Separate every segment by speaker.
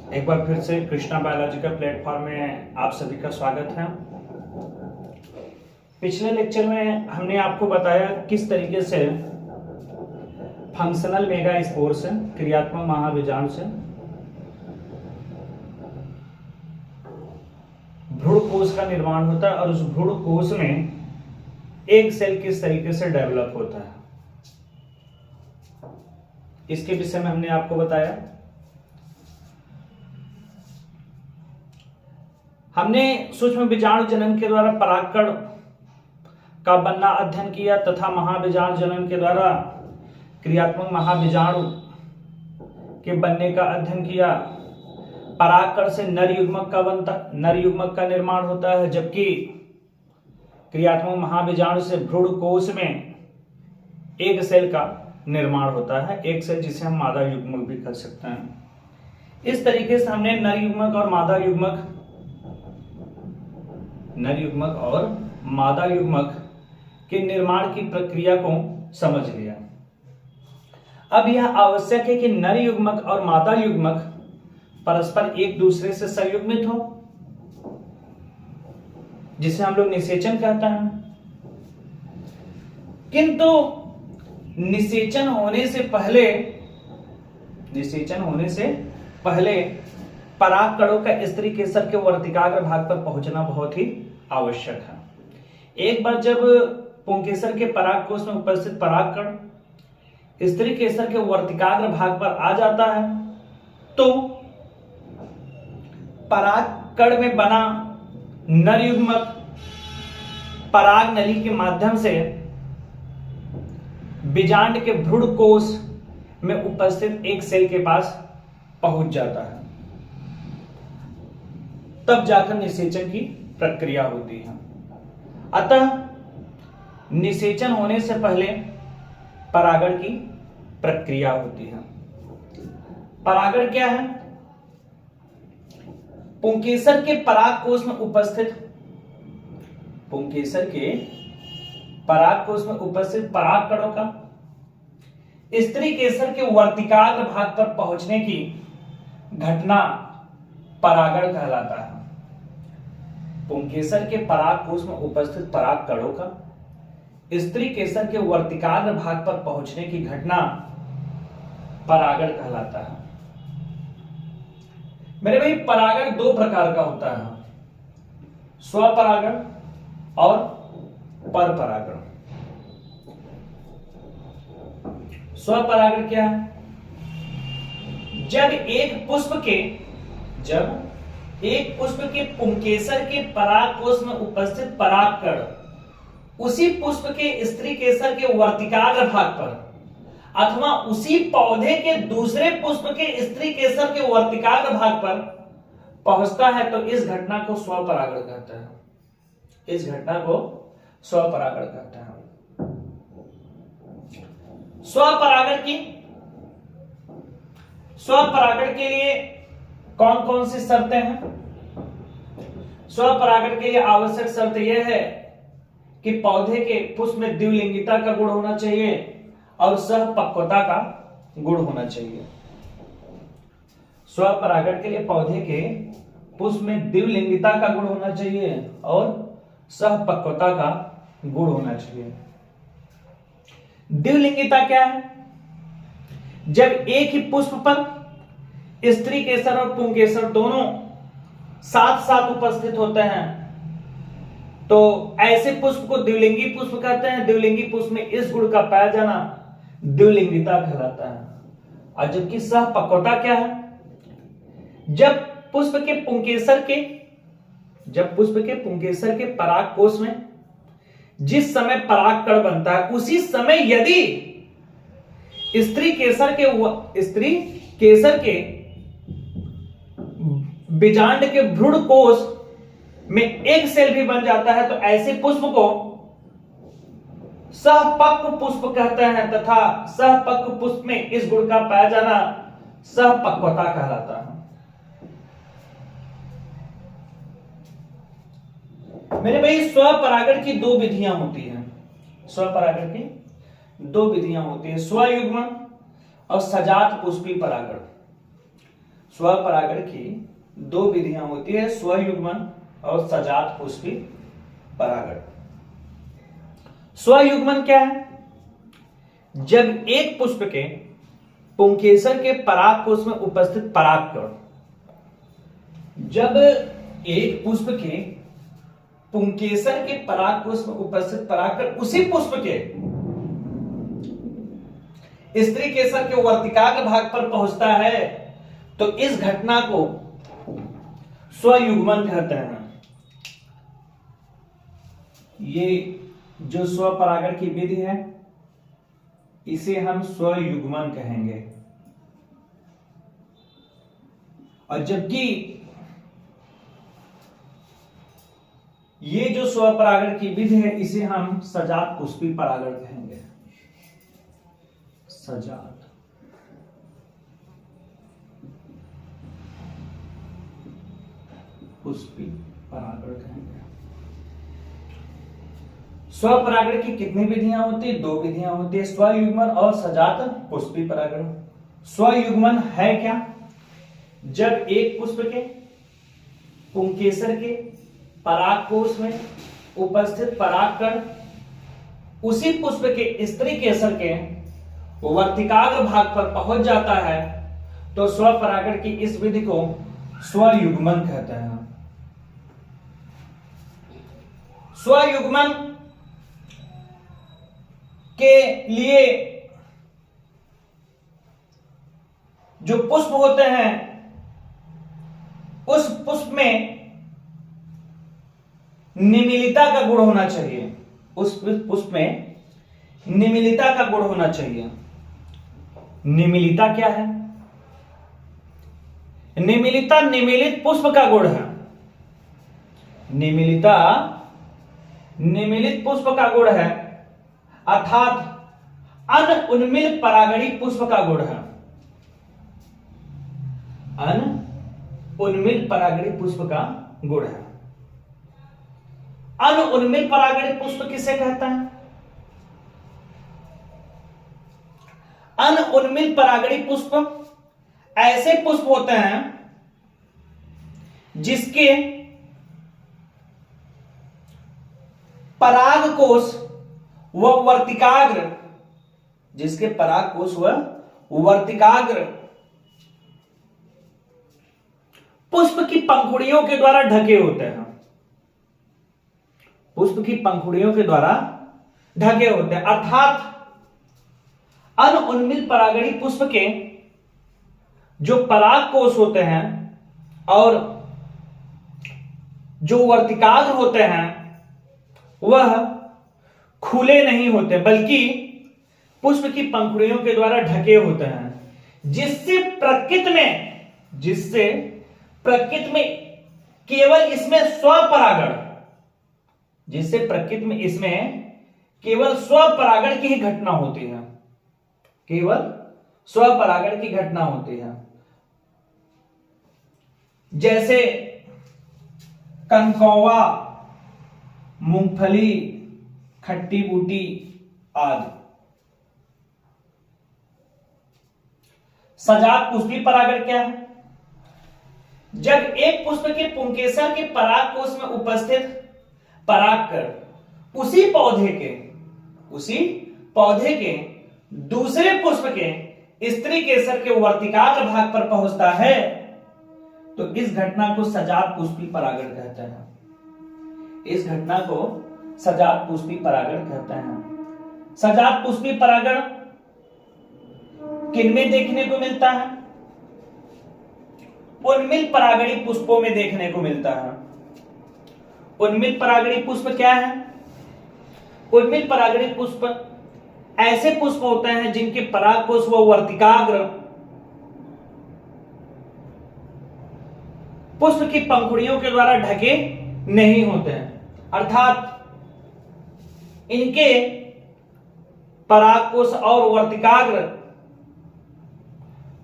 Speaker 1: एक बार फिर से कृष्णा बायोलॉजिकल प्लेटफॉर्म में आप सभी का स्वागत है। पिछले लेक्चर में हमने आपको बताया किस तरीके से फंक्शनल मेगा स्पोर से, क्रियात्मक महाबीजाणु से भ्रूण कोश का निर्माण होता है और उस भ्रूण कोश में एक सेल किस तरीके से डेवलप होता है, इसके विषय में हमने आपको बताया। हमने सूक्ष्म बीजाणु जनन के द्वारा परागकण का बनना अध्ययन किया तथा महाबीजाणु जनन के द्वारा क्रियात्मक महाबीजाणु के बनने का अध्ययन किया। परागकण से नर युग्मक का निर्माण होता है, जबकि क्रियात्मक महाबीजाणु से भ्रूण कोश में एक सेल का निर्माण होता है, एक सेल जिसे हम मादा युग्मक भी कर सकते हैं। इस तरीके से हमने नर युग्मक और मादा युग्मक के निर्माण की प्रक्रिया को समझ लिया। अब यह आवश्यक है कि नर युग्मक और मादा युग्मक परस्पर एक दूसरे से संयुग्मित हो, जिसे हम लोग निषेचन कहते हैं। किंतु निषेचन होने से पहले परागकणों का स्त्री केसर के वर्तिकाग्र भाग पर पहुंचना बहुत ही आवश्यक है। एक बार जब पुंकेसर के परागकोश में उपस्थित परागकण स्त्री केसर के वर्तिकाग्र भाग पर आ जाता है तो परागकण में बना नर युग्मक पराग नली के माध्यम से बीजांड के भ्रूण कोश में उपस्थित एक सेल के पास पहुंच जाता है, तब जाकर निषेचन की प्रक्रिया होती है। अतः निषेचन होने से पहले परागण की प्रक्रिया होती है। परागण क्या है? पुंकेसर के परागकोश में उपस्थित परागकणों का स्त्री केसर के वर्तिकाग्र भाग पर पहुंचने की घटना परागण कहलाता है। पुंकेसर के परागकोश में उपस्थित परागकणों का स्त्री केसर के वर्तिकाग्र भाग पर पहुंचने की घटना परागण कहलाता है। मेरे भाई, परागण दो प्रकार का होता है, स्वपरागण और परपरागण। स्वपरागण क्या है? जब एक पुष्प के पुंकेसर के परागकोश में उपस्थित परागकण उसी पुष्प के स्त्री केसर के वर्तिकाग्र भाग पर अथवा उसी पौधे के दूसरे पुष्प के स्त्री केसर के वर्तिकाग्र भाग पर पहुंचता है तो इस घटना को स्वपरागण कहते हैं। स्वपरागण के लिए कौन कौन सी शर्तें हैं? स्वपरागण के लिए आवश्यक शर्त यह है कि पौधे के पुष्प में द्विलिंगिता का गुण होना चाहिए और सहपक्वता का गुण होना चाहिए। स्वपरागण के लिए पौधे के पुष्प में द्विलिंगिता का गुण होना चाहिए और सहपक्वता का गुण होना चाहिए। द्विलिंगिता क्या है? जब एक ही पुष्प पर स्त्री केसर और पुंकेसर दोनों साथ साथ उपस्थित होते हैं तो ऐसे पुष्प को द्विलिंगी पुष्प कहते हैं। द्विलिंगी पुष्प में इस गुण का पाया जाना द्विलिंगिता कहलाता है। और जबकि सहपक्वता क्या है? जब पुष्प के पुंकेसर के परागकोश में जिस समय परागकण बनता है उसी समय यदि स्त्री केसर के बीजांड के भ्रूण कोश में एक सेल भी बन जाता है तो ऐसे पुष्प को सहपक्व पुष्प कहते हैं तथा सहपक्व पुष्प में इस गुण का पाया जाना सहपक्वता कहलाता है। मेरे भाई, स्वपरागण की दो विधियां होती हैं। स्वयुग्मन और सजात पुष्पी परागण। स्वपरागण की दो विधियां होती है, स्वयुग्मन और सजात पुष्पी परागण। स्वयुग्मन क्या है? जब एक पुष्प के पुंकेसर के परागकोश में उपस्थित परागकण, जब एक पुष्प के पुंकेसर के परागकोश में उपस्थित परागकण उसी पुष्प के स्त्री केसर के वर्तिकाग्र भाग पर पहुंचता है, तो इस घटना को स्वयुग्मन कहते हैं। ये जो स्वपरागण की विधि है इसे हम स्वयुग्मन कहेंगे। और जबकि ये जो स्वपरागण की विधि है इसे हम सजात पुष्पी परागण कहेंगे। सजात पुष्पी परागण कहेंगे। स्वपरागण की कितनी विधियां होती है? दो विधियां होती है, स्वयुग्मन और सजात पुष्पी परागण। स्वयुग्मन है क्या? जब एक पुष्प के पुंकेसर के परागकोश में उपस्थित परागकण उसी पुष्प के स्त्री केसर के वर्तिकाग्र भाग पर पहुंच जाता है, तो स्वपरागण की इस विधि को स्वयुग्मन कहते हैं। स्वयुग्मन के लिए जो पुष्प होते हैं उस पुष्प में निमिलिता का गुण होना चाहिए। उस पुष्प में निमिलिता का गुण होना चाहिए। निमिलिता क्या है? निमिलिता निमिलित पुष्प का गुण है। निमिलिता निमिलित पुष्प का गुण है, अर्थात अनउन्मिलित परागणी पुष्प का गुण है। अनउन्मिलित परागणी पुष्प का गुण है। अनउन्मिलित परागणी पुष्प किसे कहता है? अनउन्मिलित परागणी पुष्प ऐसे पुष्प होते हैं जिसके परागकोश व वर्तिकाग्र, जिसके परागकोश व वर्तिकाग्र पुष्प की पंखुड़ियों के द्वारा ढके होते हैं। पुष्प की पंखुड़ियों के द्वारा ढके होते हैं, अर्थात अनउन्मिलित परागणी पुष्प के जो परागकोश होते हैं और जो वर्तिकाग्र होते हैं वह खुले नहीं होते, बल्कि पुष्प की पंखुड़ियों के द्वारा ढके होते हैं, जिससे प्रकृति में केवल इसमें स्वपरागण, जिससे प्रकृति में इसमें केवल स्वपरागण की ही घटना होती है। केवल स्वपरागण की घटना होती है। जैसे कनकौवा, मूंगफली, खट्टी बूटी आदि। सजात पुष्पी परागण क्या है? जब एक पुष्प के पुंकेसर के परागकोश में उपस्थित परागकण उसी पौधे के दूसरे पुष्प के स्त्री केसर के वर्तिकाग्र भाग पर पहुंचता है, तो इस घटना को सजात पुष्पी परागण कहते हैं। इस घटना को सजात पुष्पी परागण कहते हैं। सजात पुष्पी परागण किनमें देखने को मिलता है? उन्मिलित परागणी पुष्पों में देखने को मिलता है। उन्मिलित परागणी पुष्प क्या है? उन्मिलित परागणी पुष्प ऐसे पुष्प होते हैं जिनके परागकोश व वर्तिकाग्र पुष्प की पंखुड़ियों के द्वारा ढके नहीं होते हैं, अर्थात इनके परागकोश और वर्तिकाग्र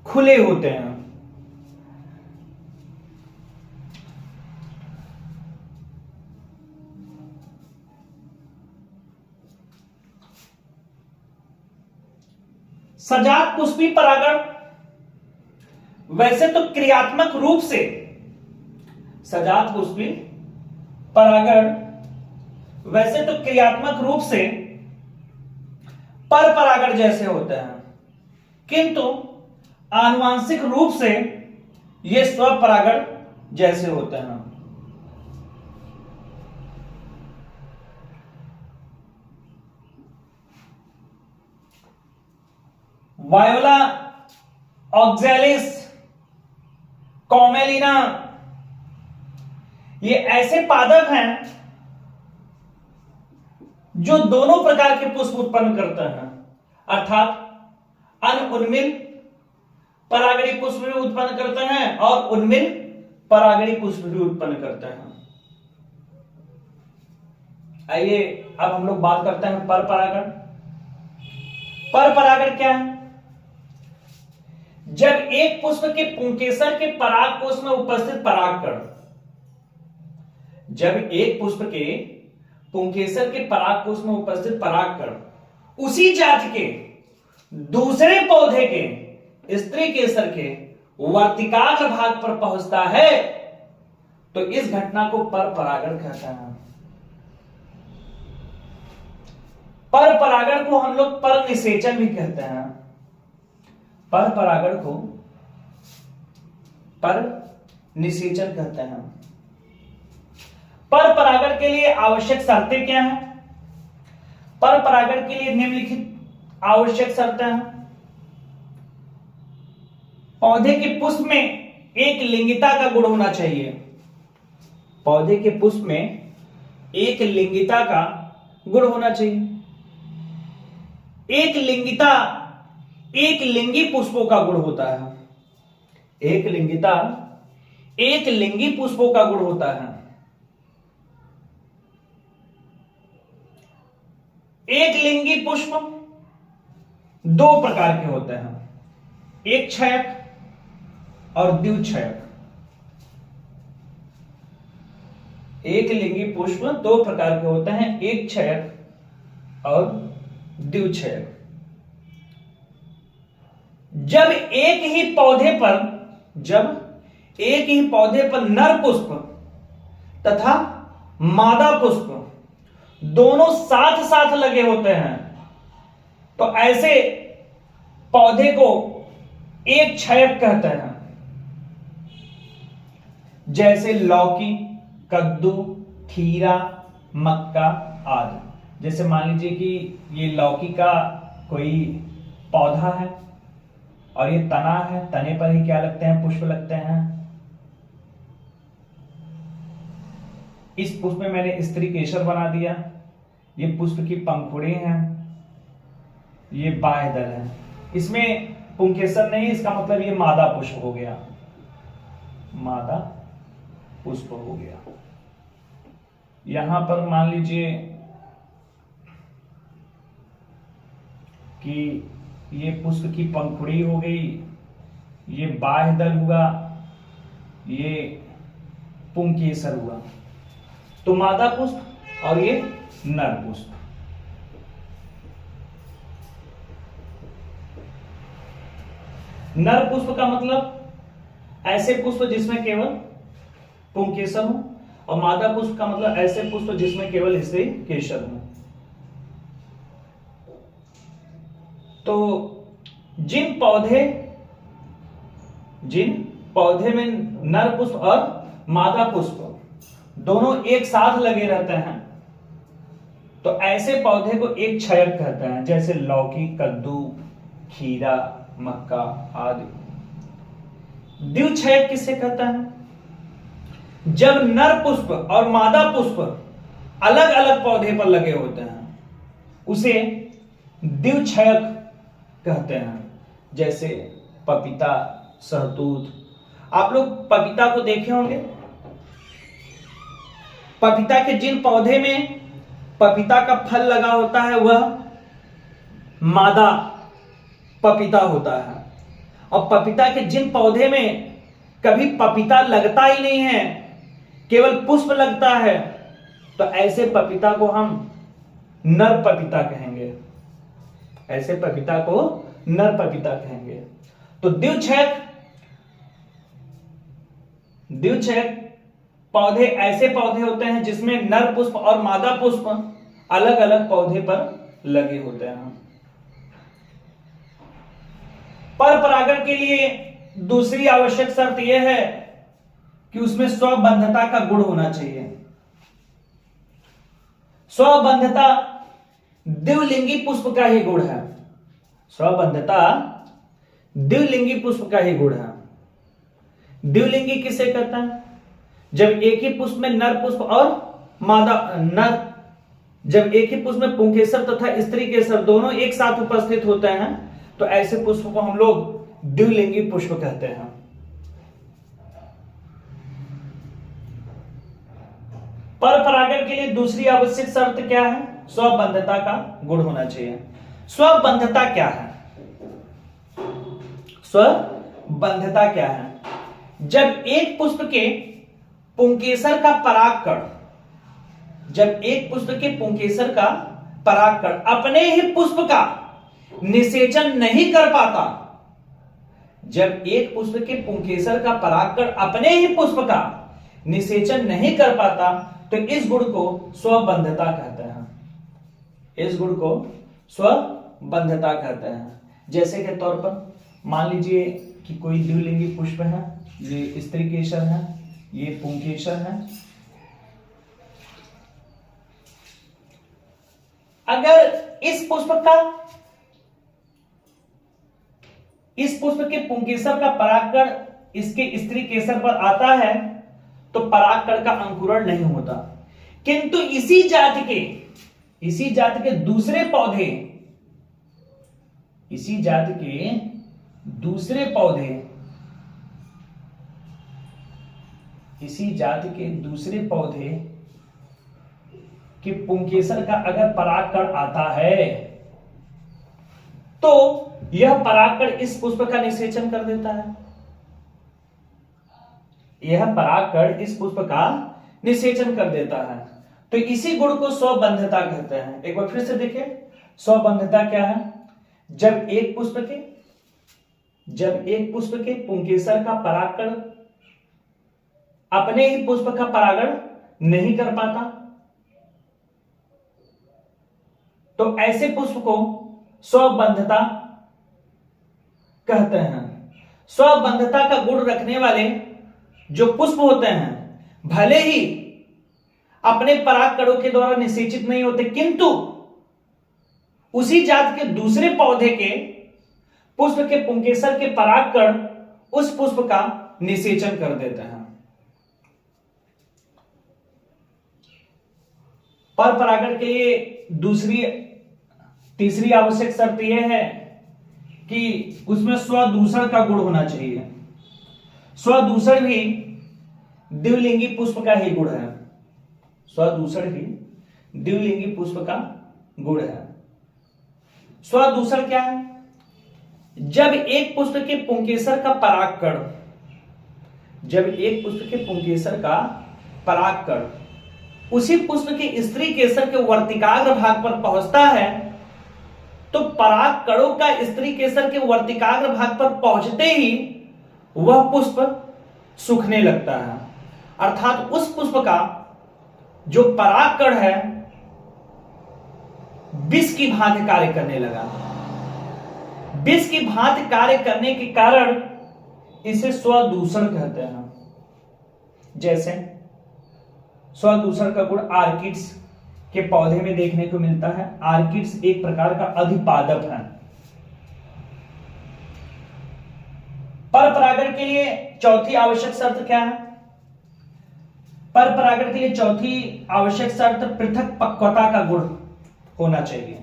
Speaker 1: खुले होते हैं। सजात पुष्पी परागण वैसे तो क्रियात्मक रूप से सजात पुष्पी परागण वैसे तो क्रियात्मक रूप से पर परागण जैसे होते हैं, किंतु आनुवांशिक रूप से ये स्वपरागण जैसे होते हैं। वायोला ऑक्सैलिस, कॉमेलिना, ये ऐसे पादप हैं जो दोनों प्रकार के पुष्प उत्पन्न करते हैं, अर्थात अनुन्मिल परागणी पुष्प भी उत्पन्न करते हैं और उन्मिल परागणी पुष्प भी उत्पन्न करते हैं। आइए अब हम लोग बात करते हैं पर परागण। पर परागण क्या है? जब एक पुष्प के पुंकेसर के पराग कोश में उपस्थित परागकण, जब एक पुष्प के पुंकेसर के पराग कोश में उपस्थित परागकण उसी जाति के दूसरे पौधे के स्त्री केसर के वर्तिकाग्र भाग पर पहुंचता है तो इस घटना को पर परागण कहते हैं। पर परागण को हम लोग पर निषेचन भी कहते हैं। पर परागण को पर निषेचन कहते हैं। पर परागण के लिए आवश्यक शर्तें क्या हैं? पर परागण के लिए निम्नलिखित आवश्यक शर्तें हैं। पौधे के पुष्प में एक लिंगिता का गुण होना चाहिए। पौधे के पुष्प में एक लिंगिता का गुण होना चाहिए। एक लिंगिता एक लिंगी पुष्पों का गुण होता है। एक लिंगिता एक लिंगी पुष्पों का गुण होता है। एक लिंगी पुष्प दो प्रकार के होते हैं, एक क्षयक और द्विक्षयक। एक लिंगी पुष्प दो प्रकार के होते हैं, एक क्षयक और द्विक्षयक। जब एक ही पौधे पर नर पुष्प तथा मादा पुष्प दोनों साथ साथ लगे होते हैं तो ऐसे पौधे को एक क्षयक कहते हैं। जैसे लौकी, कद्दू, खीरा, मक्का आदि। जैसे मान लीजिए कि ये लौकी का कोई पौधा है और ये तना है, तने पर ही क्या लगते हैं? पुष्प लगते हैं। इस पुष्प में मैंने स्त्री केसर बना दिया। ये पुष्प की पंखुड़ी हैं, ये बाह्य दल है। इसमें पुंकेसर नहीं, इसका मतलब ये मादा पुष्प हो गया, मादा पुष्प हो गया। यहां पर मान लीजिए कि ये पुष्प की पंखुड़ी हो गई, ये बाह्य दल हुआ, ये पुंकेसर हुआ। तो मादा पुष्प और ये नर पुष्प। नर पुष्प का मतलब ऐसे पुष्प जिसमें केवल पुंकेसर हो, और मादा पुष्प का मतलब ऐसे पुष्प जिसमें केवल स्त्री केसर हो। तो जिन पौधे में नर पुष्प और मादा पुष्प दोनों एक साथ लगे रहते हैं तो ऐसे पौधे को एक क्षयक कहते हैं। जैसे लौकी, कद्दू, खीरा, मक्का आदि। द्विक्षयक किसे कहता है? जब नर पुष्प और मादा पुष्प अलग अलग पौधे पर लगे होते हैं उसे द्विक्षयक कहते हैं। जैसे पपीता, सहतूत। आप लोग पपीता को देखे होंगे। पपीता के जिन पौधे में पपीता का फल लगा होता है वह मादा पपीता होता है, और पपीता के जिन पौधे में कभी पपीता लगता ही नहीं है, केवल पुष्प लगता है, तो ऐसे पपीता को हम नर पपीता कहेंगे। ऐसे पपीता को नर पपीता कहेंगे। तो द्विक्षयक द्विच्छेद पौधे ऐसे पौधे होते हैं जिसमें नर पुष्प और मादा पुष्प अलग अलग पौधे पर लगे होते हैं। पर परागण के लिए दूसरी आवश्यक शर्त यह है कि उसमें स्वबंधता का गुण होना चाहिए। स्वबंधता द्विलिंगी पुष्प का ही गुण है। स्वबंधता द्विलिंगी पुष्प का ही गुण है। द्विलिंगी किसे कहते हैं? जब एक ही पुष्प में नर पुष्प और मादा नर जब एक ही पुष्प में पुंकेसर तथा स्त्री केसर दोनों एक साथ उपस्थित होते हैं तो ऐसे पुष्प को हम लोग द्विलिंगी पुष्प कहते हैं। पर परागण के लिए दूसरी आवश्यक शर्त क्या है? स्वबंधता का गुण होना चाहिए। स्वबंधता क्या है? स्वबंधता क्या है? जब एक पुष्प के पुंकेसर का परागकण अपने ही पुष्प का निषेचन नहीं कर पाता, जब एक पुष्प के पुंकेसर का परागकण अपने ही पुष्प का निषेचन नहीं कर पाता तो इस गुण को स्वबंधता कहते हैं। इस गुण को स्वबंधता कहते हैं। जैसे के तौर पर मान लीजिए कि कोई द्विलिंगी पुष्प है, ये स्त्री केसर है, ये पुंकेसर है। अगर इस पुष्प के पुंकेसर का परागकण इसके स्त्री केसर पर आता है तो परागकण का अंकुरण नहीं होता, किंतु इसी जाति के दूसरे पौधे कि पुंकेसर का अगर परागकण आता है तो यह परागकण इस पुष्प का निषेचन कर देता है। यह परागकण इस पुष्प का निषेचन कर देता है, तो इसी गुण को स्वबंधता कहते हैं। एक बार फिर से देखिए, स्वबंधता क्या है? जब एक पुष्प के पुंकेसर का परागकण अपने ही पुष्प का परागण नहीं कर पाता तो ऐसे पुष्प को स्वबंधता कहते हैं। स्वबंधता का गुण रखने वाले जो पुष्प होते हैं भले ही अपने परागकणों के द्वारा निषेचित नहीं होते, किंतु उसी जात के दूसरे पौधे के पुष्प के पुंकेसर के परागकण उस पुष्प का निषेचन कर देते हैं। पर परागण के लिए तीसरी आवश्यक शर्त यह है कि उसमें स्वदूषण का गुण होना चाहिए। स्वदूषण भी द्विलिंगी पुष्प का ही गुण है। स्वदूषण भी द्विलिंगी पुष्प का गुण है। स्वदूषण क्या है? जब एक पुष्प के पुंकेसर का परागकण उसी पुष्प के स्त्री केसर के वर्तिकाग्र भाग पर पहुंचता है तो परागकणों का स्त्री केसर के वर्तिकाग्र भाग पर पहुंचते ही वह पुष्प सूखने लगता है, अर्थात उस पुष्प का जो परागकण है विष की भांति कार्य करने लगा। विष की भांति कार्य करने के कारण इसे स्वदूषण कहते हैं। जैसे स्वदूषण का गुण आर्किड्स के पौधे में देखने को मिलता है। आर्किड्स एक प्रकार का अधिपादप है। पर परागण के लिए चौथी आवश्यक शर्त क्या है? पर परागण के लिए चौथी आवश्यक शर्त पृथक पक्वता का गुण होना चाहिए।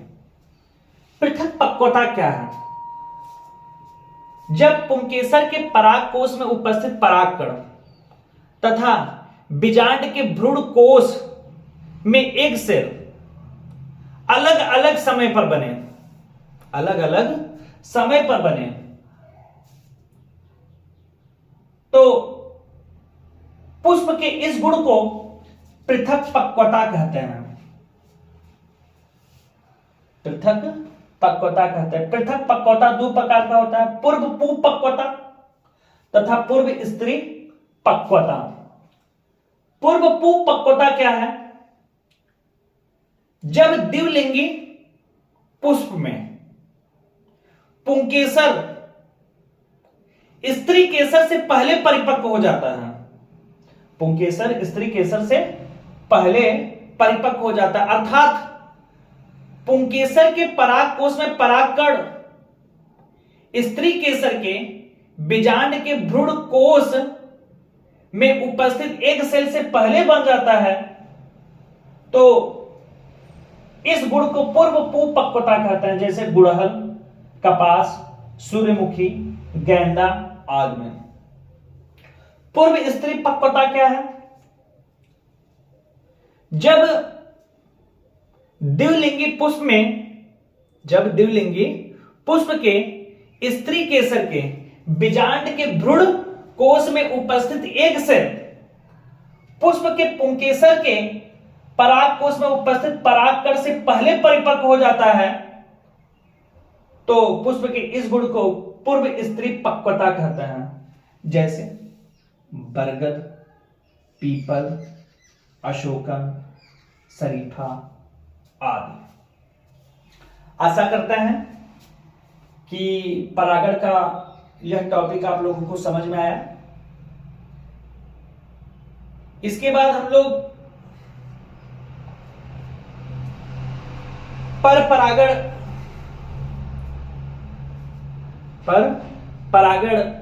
Speaker 1: पृथक पक्वता क्या है? जब पुंकेसर के परागकोश में उपस्थित परागकण तथा बीजांड के भ्रूण कोश में एक सेल अलग अलग समय पर बने तो पुष्प के इस गुण को पृथक पक्वता कहते हैं। पृथक पक्वता दो प्रकार का होता है, पूर्व पू पक्वता तथा पूर्व स्त्री पक्वता। पूर्व पुपक्वता क्या है? जब द्विलिंगी पुष्प में पुंकेसर स्त्री केसर से पहले परिपक्व हो जाता है। पुंकेसर स्त्री केसर से पहले परिपक्व हो जाता है, अर्थात पुंकेसर के परागकोश में परागकण स्त्री केसर के बीजांड के भ्रूण कोश में उपस्थित एक सेल से पहले बन जाता है, तो इस गुण को पूर्व पुपक्वता कहते हैं। जैसे गुड़हल, कपास, सूर्यमुखी, गेंदा आदि में। पूर्व स्त्री पक्वता क्या है? जब द्विलिंगी पुष्प के स्त्री केसर के बीजांड के भ्रूण कोश में उपस्थित एक सेल पुष्प के पुंकेसर के परागकोश में उपस्थित परागकण से पहले परिपक्व हो जाता है, तो पुष्प के इस गुण को पूर्व स्त्री पक्वता कहते हैं। जैसे बरगद, पीपल, अशोकन, शरीफा आदि। आशा करते हैं कि परागण का यह टॉपिक आप लोगों को समझ में आया। इसके बाद हम लोग पर परागण